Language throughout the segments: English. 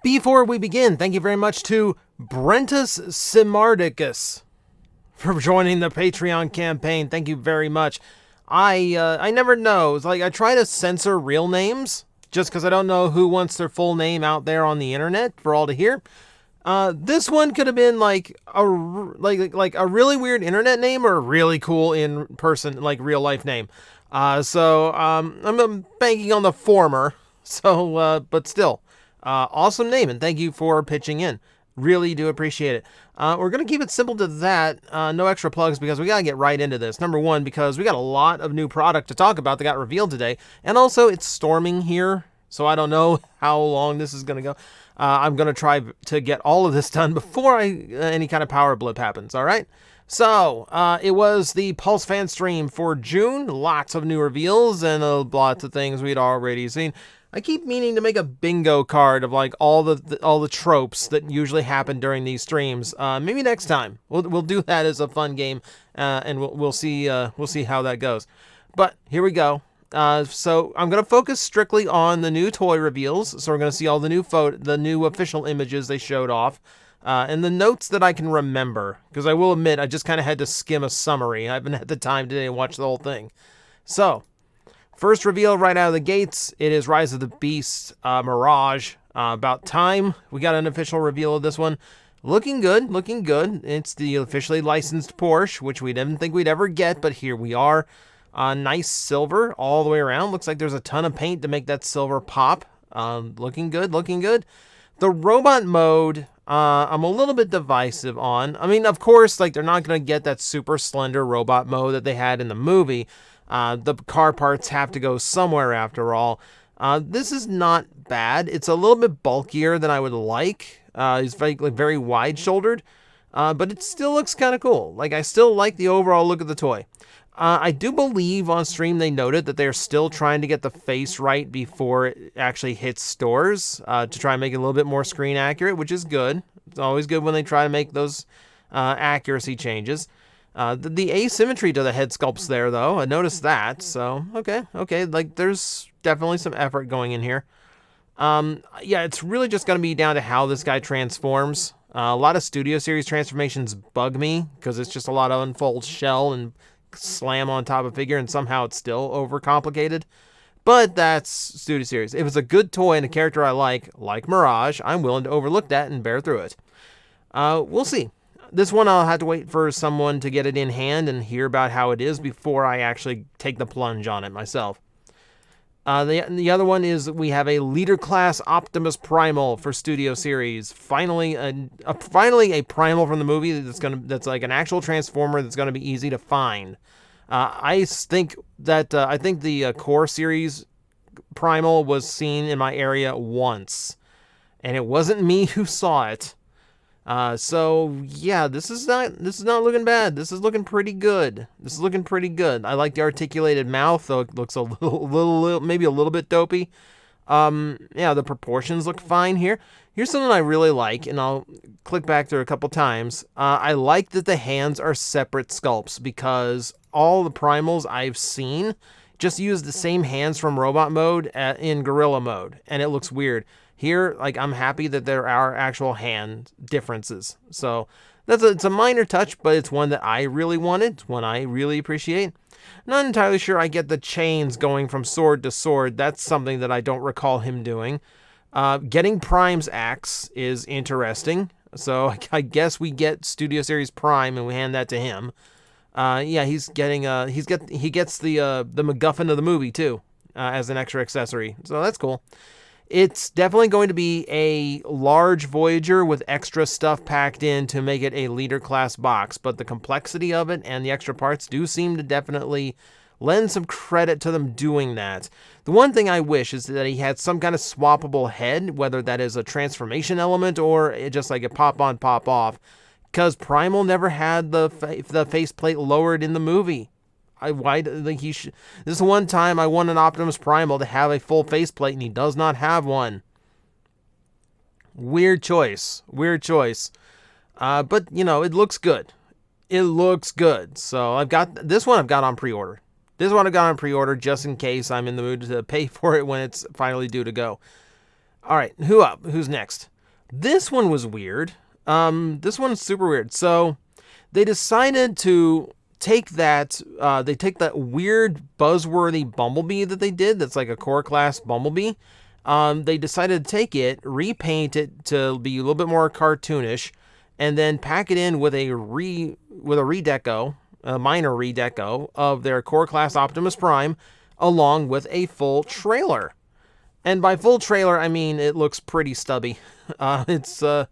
Before we begin, thank you very much to Brentus Simardicus for joining the Patreon campaign. Thank you very much. I never know. It's like I try to censor real names just because I don't know who wants their full name out there on the internet for all to hear. This one could have been like a really weird internet name or a really cool in person, like real life name. So I'm banking on the former. So, but still, awesome name, and thank you for pitching in. Really do appreciate it. We're going to keep it simple to that. No extra plugs because we got to get right into this. Number one, because we got a lot of new product to talk about that got revealed today. And also, it's storming here, so I don't know how long this is going to go. I'm going to try to get all of this done before any kind of power blip happens, all right? So, it was the Pulse Fanstream for June. Lots of new reveals and lots of things we'd already seen. I keep meaning to make a bingo card of like all the tropes that usually happen during these streams. Maybe next time we'll do that as a fun game, and we'll see how that goes. But here we go. So I'm gonna focus strictly on the new toy reveals. So we're gonna see all the new official images they showed off, and the notes that I can remember. Because I will admit I just kind of had to skim a summary. I haven't had the time today to watch the whole thing. So. First reveal right out of the gates, it is Rise of the Beast Mirage. About time we got an official reveal of this one. Looking good. It's the officially licensed Porsche, which we didn't think we'd ever get, but here we are. Nice silver all the way around. Looks like there's a ton of paint to make that silver pop. Looking good. The robot mode, I'm a little bit divisive on. I mean, of course, like they're not going to get that super slender robot mode that they had in the movie. The car parts have to go somewhere after all. This is not bad. It's a little bit bulkier than I would like. It's very wide-shouldered, but it still looks kind of cool. Like I still like the overall look of the toy. I do believe on stream they noted that they're still trying to get the face right before it actually hits stores to try and make it a little bit more screen accurate, which is good. It's always good when they try to make those accuracy changes. The asymmetry to the head sculpt's there, though. I noticed that, so okay. Like, there's definitely some effort going in here. Yeah, it's really just going to be down to how this guy transforms. A lot of Studio Series transformations bug me, because it's just a lot of unfold shell and slam on top of figure, and somehow it's still overcomplicated. But that's Studio Series. If it's a good toy and a character I like Mirage, I'm willing to overlook that and bear through it. We'll see. This one I'll have to wait for someone to get it in hand and hear about how it is before I actually take the plunge on it myself. The other one is we have a Leader Class Optimus Primal for Studio Series. Finally a Primal from the movie that's like an actual Transformer that's gonna be easy to find. I think the Core Series Primal was seen in my area once, and it wasn't me who saw it. So yeah, this is not looking bad. This is looking pretty good. I like the articulated mouth, though it looks a little maybe a little bit dopey. Yeah, the proportions look fine here. Here's something I really like, and I'll click back there a couple times. I like that the hands are separate sculpts because all the primals I've seen just use the same hands from robot mode in gorilla mode, and it looks weird. Here, like, I'm happy that there are actual hand differences. So it's a minor touch, but it's one that I really wanted, one I really appreciate. Not entirely sure I get the chains going from sword to sword. That's something that I don't recall him doing. Getting Prime's axe is interesting. So I guess we get Studio Series Prime and we hand that to him. Yeah, he gets the MacGuffin of the movie too, as an extra accessory. So that's cool. It's definitely going to be a large Voyager with extra stuff packed in to make it a Leader Class box, but the complexity of it and the extra parts do seem to definitely lend some credit to them doing that. The one thing I wish is that he had some kind of swappable head, whether that is a transformation element or just like a pop on, pop off, because Primal never had the faceplate lowered in the movie. This is one time I want an Optimus Primal to have a full faceplate, and he does not have one. Weird choice. But, you know, it looks good. So I've got on pre-order. Just in case I'm in the mood to pay for it when it's finally due to go. All right, who's next? This one was weird. This one's super weird. So they decided to take that. They take that weird buzzworthy Bumblebee that they did. That's like a core class Bumblebee. They decided to take it, repaint it to be a little bit more cartoonish, and then pack it in with a redeco, a minor redeco of their core class Optimus Prime, along with a full trailer. And by full trailer, I mean it looks pretty stubby. It's a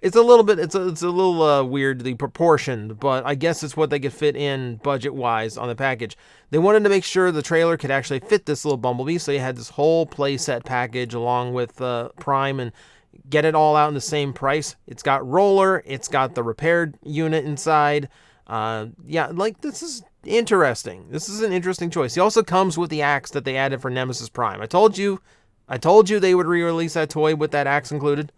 little weirdly proportioned, but I guess it's what they could fit in budget-wise on the package. They wanted to make sure the trailer could actually fit this little Bumblebee, so you had this whole playset package along with Prime and get it all out in the same price. It's got roller, it's got the repaired unit inside. Yeah, like this is interesting. This is an interesting choice. He also comes with the axe that they added for Nemesis Prime. I told you they would re-release that toy with that axe included.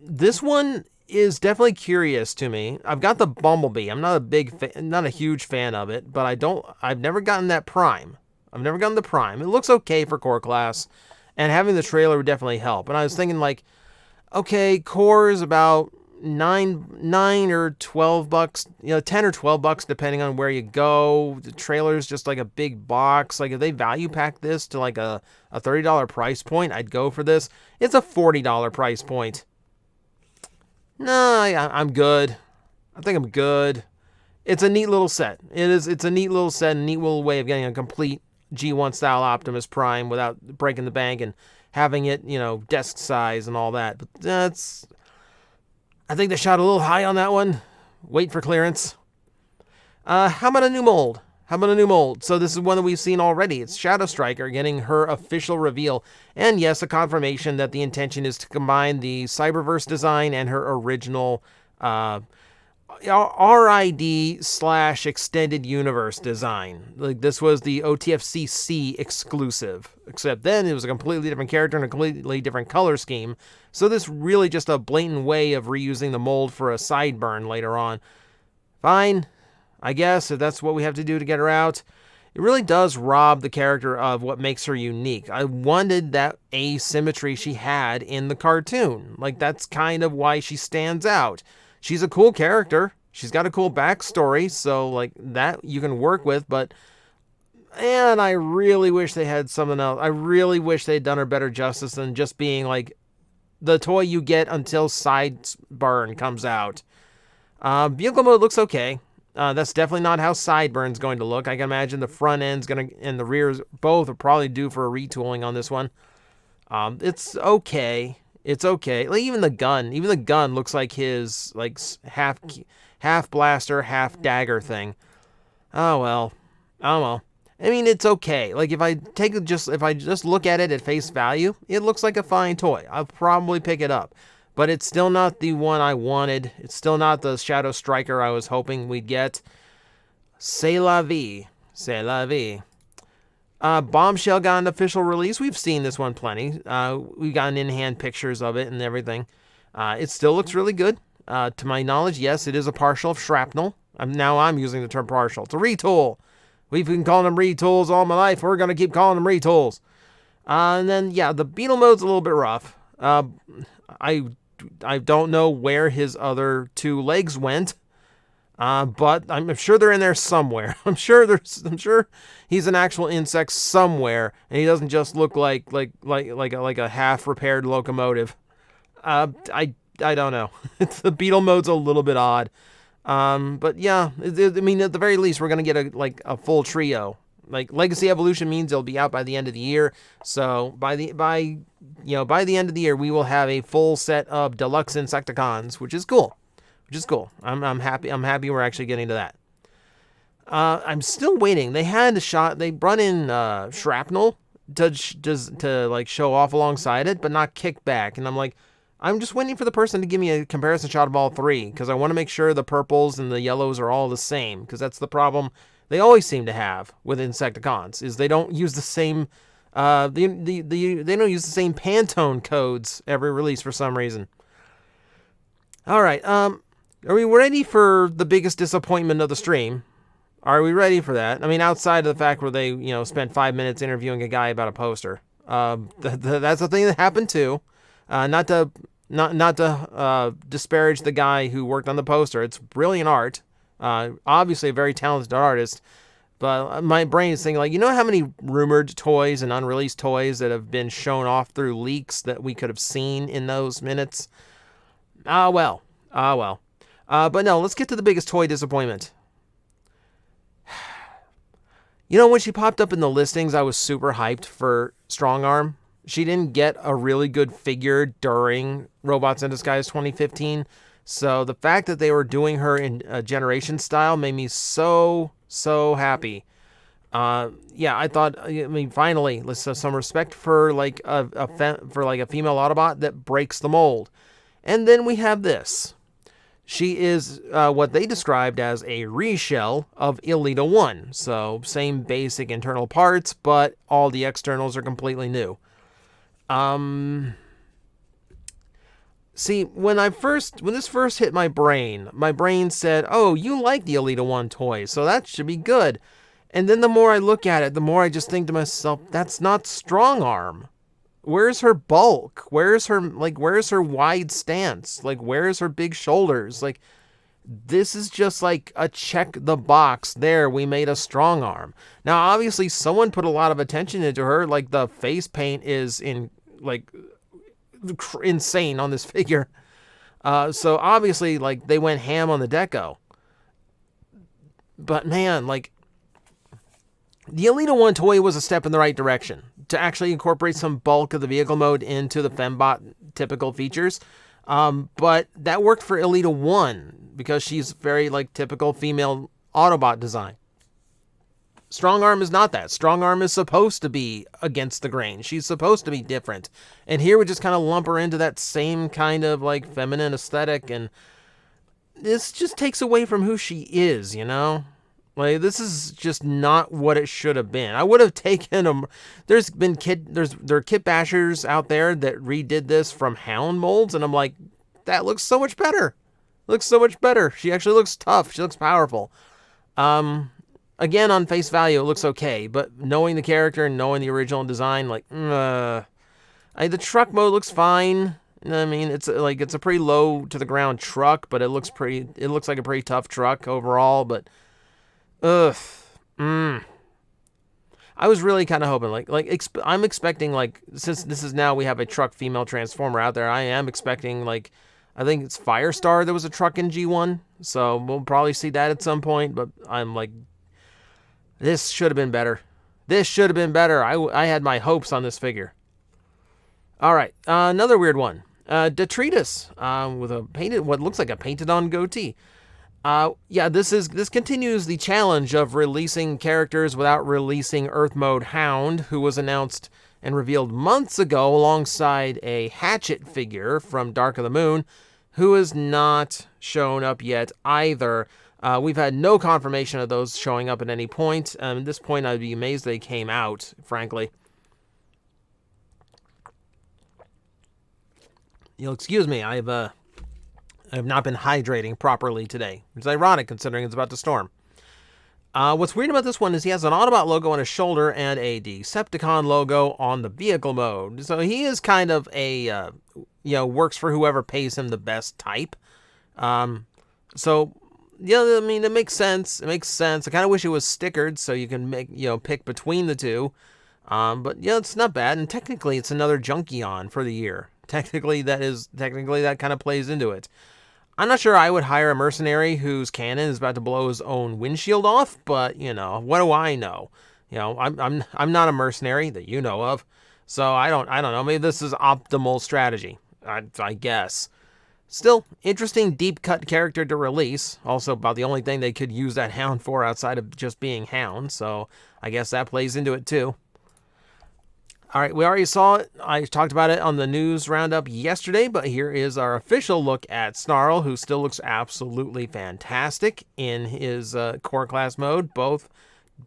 This one is definitely curious to me. I've got the Bumblebee. I'm not not a huge fan of it, but I've never gotten that Prime. I've never gotten the Prime. It looks okay for core class, and having the trailer would definitely help. And I was thinking like, okay, core is about $9 or $12, $10 or $12 depending on where you go. The trailer is just like a big box. Like if they value pack this to like a $30 price point, I'd go for this. It's a $40 price point. No, yeah, I'm good. I think I'm good. It's a neat little set. It's a neat little set, a neat little way of getting a complete G1 style Optimus Prime without breaking the bank and having it, desk size and all that. But I think they shot a little high on that one. Wait for clearance. How about a new mold? So this is one that we've seen already. It's Shadow Striker getting her official reveal. And yes, a confirmation that the intention is to combine the Cyberverse design and her original RID/Extended Universe design. Like this was the OTFCC exclusive. Except then it was a completely different character and a completely different color scheme. So this really just a blatant way of reusing the mold for a sideburn later on. Fine. I guess if that's what we have to do to get her out. It really does rob the character of what makes her unique. I wanted that asymmetry she had in the cartoon. Like, that's kind of why she stands out. She's a cool character. She's got a cool backstory, so, like, that you can work with, but... And I really wish they had something else. I really wish they'd done her better justice than just being, like, the toy you get until Sideburn comes out. Vehicle mode looks okay. That's definitely not how Sideburn's going to look. I can imagine the front end's and the rears both are probably due for a retooling on this one. It's okay. It's okay. Like even the gun looks like his like half blaster, half dagger thing. Oh well. I mean, it's okay. Like if I just look at it at face value, it looks like a fine toy. I'll probably pick it up. But it's still not the one I wanted. It's still not the Shadow Striker I was hoping we'd get. C'est la vie. C'est la vie. Bombshell got an official release. We've seen this one plenty. We've gotten in-hand pictures of it and everything. It still looks really good. To my knowledge, yes, it is a partial of shrapnel. Now I'm using the term partial. It's a retool. We've been calling them retools all my life. We're going to keep calling them retools. And then, yeah, the Beetle mode's a little bit rough. I don't know where his other two legs went, but I'm sure they're in there somewhere. I'm sure he's an actual insect somewhere, and he doesn't just look like a half repaired locomotive. I don't know. The Beetle mode's a little bit odd, but yeah. I mean, at the very least, we're gonna get a full trio. Like Legacy Evolution means it'll be out by the end of the year. So by the end of the year, we will have a full set of deluxe Insecticons, which is cool. I'm happy we're actually getting to that. I'm still waiting. They brought in shrapnel to like show off alongside it, but not kick back. And I'm like, I'm just waiting for the person to give me a comparison shot of all three because I want to make sure the purples and the yellows are all the same because that's the problem they always seem to have with Insecticons is they don't use the same they don't use the same Pantone codes every release for some reason. All right, are we ready for the biggest disappointment of the stream? Are we ready for that? I mean, outside of the fact where they spent 5 minutes interviewing a guy about a poster, that's the thing that happened too. Not to Not to disparage the guy who worked on the poster. It's brilliant art. Obviously a very talented artist. But my brain is thinking, like, you know how many rumored toys and unreleased toys that have been shown off through leaks that we could have seen in those minutes? Ah, well. But no, let's get to the biggest toy disappointment. You know, when she popped up in the listings, I was super hyped for Strong Arm. She didn't get a really good figure during Robots in Disguise 2015. So the fact that they were doing her in a generation style made me so happy. Yeah, I thought, I mean, finally, let's have some respect for like a female Autobot that breaks the mold. And then we have this. She is what they described as a reshell of Elita 1. So same basic internal parts, but all the externals are completely new. See, when this first hit my brain said, oh, you like the Elita 1 toy, so that should be good. And then the more I look at it, the more I just think to myself, that's not Strong Arm. Where's her bulk? Where's her wide stance? Like, where's her big shoulders? Like, this is just like a check the box. There, we made a Strong Arm. Now, obviously, someone put a lot of attention into her. Like, the face paint is insane on this figure. So obviously, like, they went ham on the deco. But man, like, the Elita 1 toy was a step in the right direction to actually incorporate some bulk of the vehicle mode into the Fembot typical features. But that worked for Elita 1 because she's very like typical female Autobot design. Strong Arm is not that. Strong Arm is supposed to be against the grain. She's supposed to be different. And here we just kind of lump her into that same kind of like feminine aesthetic, and this just takes away from who she is, you know? Like, this is just not what it should have been. I would have taken them. There are kit bashers out there that redid this from Hound molds, and I'm like, that looks so much better. Looks so much better. She actually looks tough. She looks powerful. Again, on face value, it looks okay, but knowing the character and knowing the original design, like, the truck mode looks fine. I mean, it's a pretty low to the ground truck, but it looks like a pretty tough truck overall, but I was really kind of hoping, I'm expecting, like, since this is now we have a truck female Transformer out there, I am expecting, like, I think it's Firestar that was a truck in G1, so we'll probably see that at some point, but I'm like, this should have been better. This should have been better. I had my hopes on this figure. All right, another weird one. Detritus, with what looks like a painted-on goatee. Yeah, this continues the challenge of releasing characters without releasing Earth Mode Hound, who was announced and revealed months ago alongside a Hatchet figure from Dark of the Moon, who has not shown up yet either. We've had no confirmation of those showing up at any point. At this point, I'd be amazed they came out, frankly. You'll excuse me, I have not been hydrating properly today, which is ironic considering it's about to storm. What's weird about this one is he has an Autobot logo on his shoulder and a Decepticon logo on the vehicle mode. So he is kind of a, works for whoever pays him the best type. So, yeah, I mean, it makes sense. It makes sense. I kind of wish it was stickered so you can pick between the two. But yeah, it's not bad. And technically, it's another Junkion for the year. Technically, that kind of plays into it. I'm not sure I would hire a mercenary whose cannon is about to blow his own windshield off, but, what do I know? I'm not a mercenary that you know of, so I don't know. Maybe this is optimal strategy, I guess. Still, interesting deep-cut character to release. Also, about the only thing they could use that Hound for outside of just being Hound, so I guess that plays into it, too. All right, we already saw it. I talked about it on the news roundup yesterday, but here is our official look at Snarl, who still looks absolutely fantastic in his core class mode. Both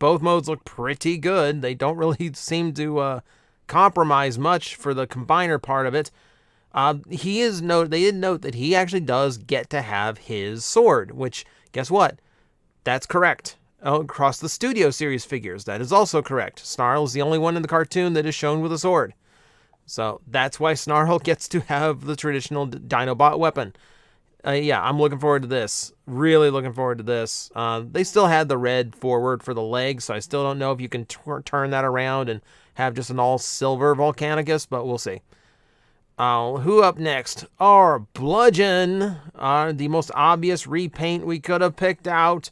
modes look pretty good. They don't really seem to compromise much for the combiner part of it. They did note that he actually does get to have his sword, which, guess what? That's correct. Across the Studio Series figures, that is also correct. Snarl is the only one in the cartoon that is shown with a sword. So that's why Snarl gets to have the traditional Dinobot weapon. Yeah, I'm looking forward to this. Really looking forward to this. They still had the red forward for the legs, so I still don't know if you can turn that around and have just an all-silver Volcanicus, but we'll see. Who up next? Our Bludgeon, the most obvious repaint we could have picked out.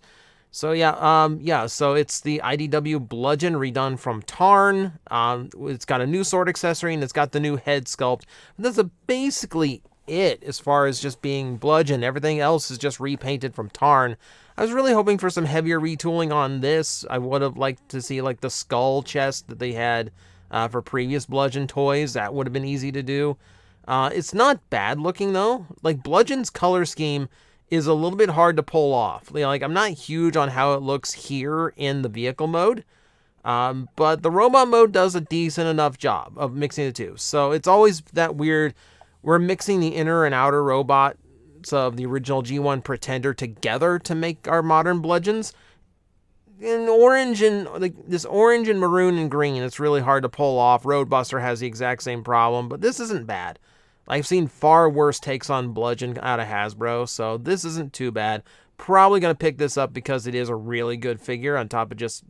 So yeah, so it's the IDW Bludgeon redone from Tarn. It's got a new sword accessory and it's got the new head sculpt. That's basically it as far as just being Bludgeon. Everything else is just repainted from Tarn. I was really hoping for some heavier retooling on this. I would have liked to see like the skull chest that they had for previous Bludgeon toys. That would have been easy to do. It's not bad looking though. Like Bludgeon's color scheme is a little bit hard to pull off. Like I'm not huge on how it looks here in the vehicle mode. But the robot mode does a decent enough job of mixing the two. So it's always that weird. We're mixing the inner and outer robots of the original G1 Pretender together to make our modern Bludgeons. In orange and like this orange and maroon and green, it's really hard to pull off. Roadbuster has the exact same problem, but this isn't bad. I've seen far worse takes on Bludgeon out of Hasbro, so this isn't too bad. Probably going to pick this up because it is a really good figure on top of just,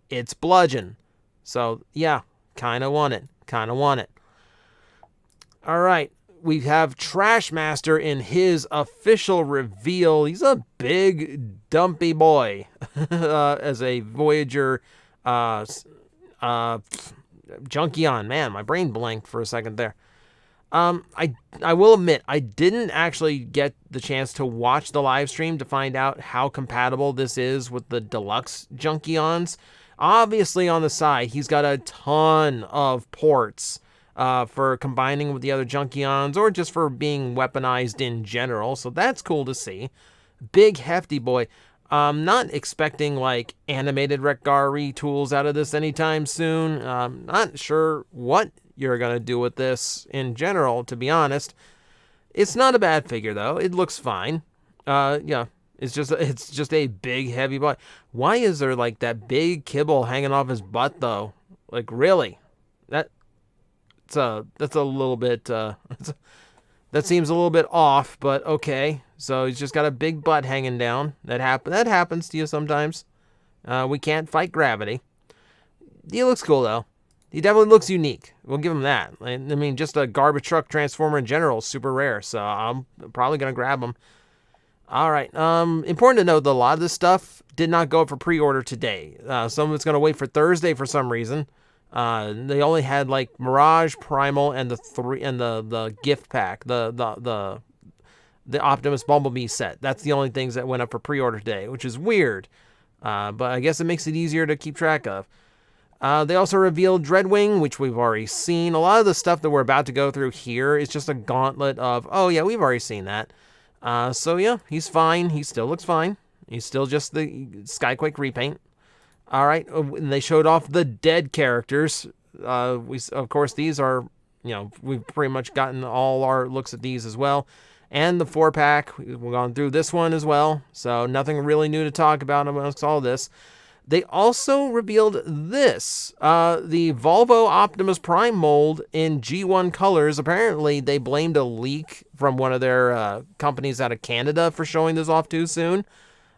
it's Bludgeon. So, yeah, kind of want it. All right, we have Trashmaster in his official reveal. He's a big, dumpy boy as a Voyager Junkion. Man, my brain blanked for a second there. I will admit, I didn't actually get the chance to watch the live stream to find out how compatible this is with the deluxe Junkions. Obviously, on the side, he's got a ton of ports for combining with the other Junkions or just for being weaponized in general, so that's cool to see. Big, hefty boy. Not expecting, like, animated Rekgar retools out of this anytime soon. Not sure what you're going to do with this in general, to be honest. It's not a bad figure, though. It looks fine. Yeah, it's just a big, heavy boy. Why is there, like, that big kibble hanging off his butt, though? Like, really? That's a little bit, that seems a little bit off, but okay. So he's just got a big butt hanging down. That happens to you sometimes. We can't fight gravity. He looks cool, though. He definitely looks unique. We'll give him that. I mean, just a garbage truck transformer in general is super rare, so I'm probably going to grab him. All right. Important to note that a lot of this stuff did not go up for pre-order today. Some of it's going to wait for Thursday for some reason. They only had like Mirage, Primal, and the gift pack, the Optimus Bumblebee set. That's the only things that went up for pre-order today, which is weird. But I guess it makes it easier to keep track of. They also revealed Dreadwing, which we've already seen. A lot of the stuff that we're about to go through here is just a gauntlet of, oh yeah, we've already seen that. So yeah, he's fine. He still looks fine. He's still just the Skyquake repaint. All right, they showed off the dead characters. Of course, these are, we've pretty much gotten all our looks at these as well. And the 4-pack, we've gone through this one as well. So nothing really new to talk about amongst all this. They also revealed this, the Volvo Optimus Prime mold in G1 colors. Apparently, they blamed a leak from one of their companies out of Canada for showing this off too soon.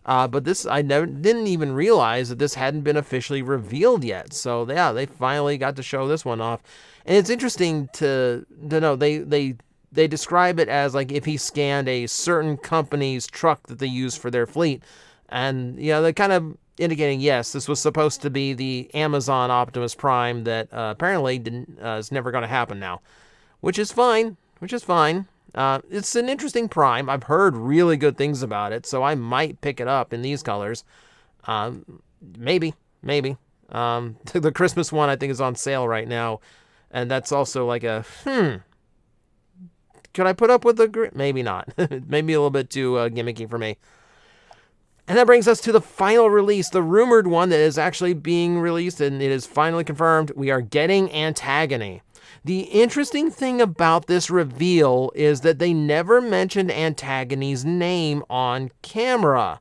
But this, didn't even realize that this hadn't been officially revealed yet. So yeah, they finally got to show this one off. And it's interesting to know, they describe it as like if he scanned a certain company's truck that they use for their fleet. And, they kind of indicating, yes, this was supposed to be the Amazon Optimus Prime that apparently is never going to happen now, which is fine. It's an interesting Prime. I've heard really good things about it, so I might pick it up in these colors. Maybe. The Christmas one I think is on sale right now, and that's also like a could I put up with the maybe not. Maybe a little bit too gimmicky for me. And that brings us to the final release, the rumored one that is actually being released, and it is finally confirmed. We are getting Antagony. The interesting thing about this reveal is that they never mentioned Antagony's name on camera,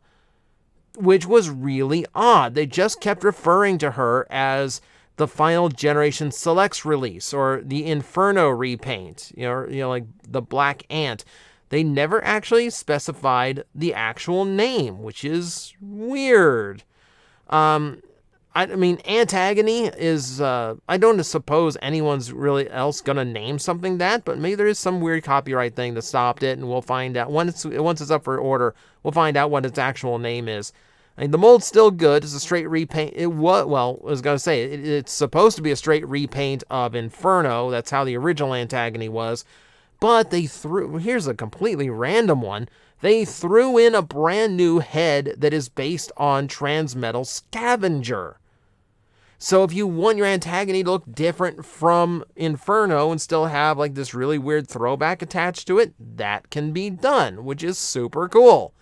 which was really odd. They just kept referring to her as the final Generation Selects release or the Inferno repaint, like the Black Ant. They never actually specified the actual name, which is weird. I mean, Antagony is, I don't suppose anyone's really else gonna name something that, but maybe there is some weird copyright thing that stopped it, and we'll find out. Once it's up for order, we'll find out what its actual name is. I mean, the mold's still good. It's a straight repaint. I was gonna say, it's supposed to be a straight repaint of Inferno. That's how the original Antagony was. But here's a completely random one. They threw in a brand new head that is based on Transmetal Scavenger. So if you want your Antagony to look different from Inferno and still have like this really weird throwback attached to it, that can be done, which is super cool.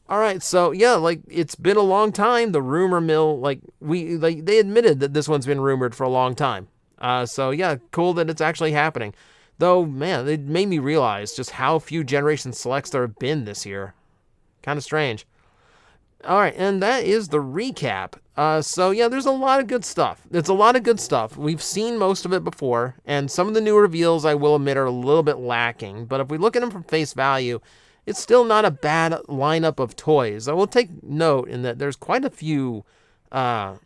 All right, so yeah, like it's been a long time. The rumor mill, they admitted that this one's been rumored for a long time. So yeah, cool that it's actually happening. Though, man, it made me realize just how few Generation Selects there have been this year. Kind of strange. All right, and that is the recap. So, yeah, there's a lot of good stuff. It's a lot of good stuff. We've seen most of it before, and some of the new reveals, I will admit, are a little bit lacking. But if we look at them from face value, it's still not a bad lineup of toys. I will take note in that there's quite a few... compared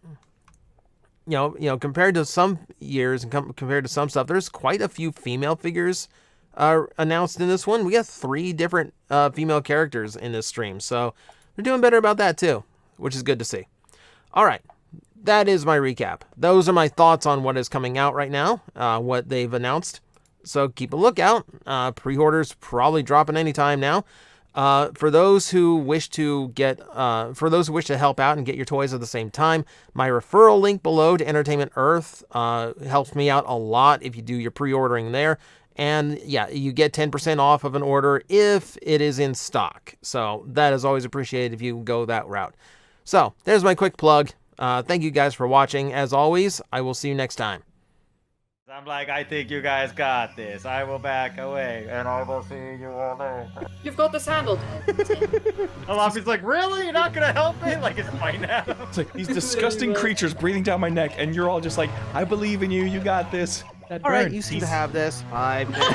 to some years and compared to some stuff, there's quite a few female figures announced in this one. We got 3 different female characters in this stream, so they're doing better about that too, which is good to see. All right, that is my recap. Those are my thoughts on what is coming out right now, what they've announced. So keep a lookout. Pre-orders probably dropping anytime now. For those who wish to help out and get your toys at the same time, my referral link below to Entertainment Earth helps me out a lot if you do your pre-ordering there. And yeah, you get 10% off of an order if it is in stock. So that is always appreciated if you go that route. So there's my quick plug. Thank you guys for watching. As always, I will see you next time. I'm like, I think you guys got this. I will back away, and I will see you all later. You've got this handled. Alafi's like, really? You're not gonna help me? Like, it's fine now. It's like these disgusting creatures breathing down my neck, and you're all just like, I believe in you. You got this. All right, you seem to have this. 5 minutes.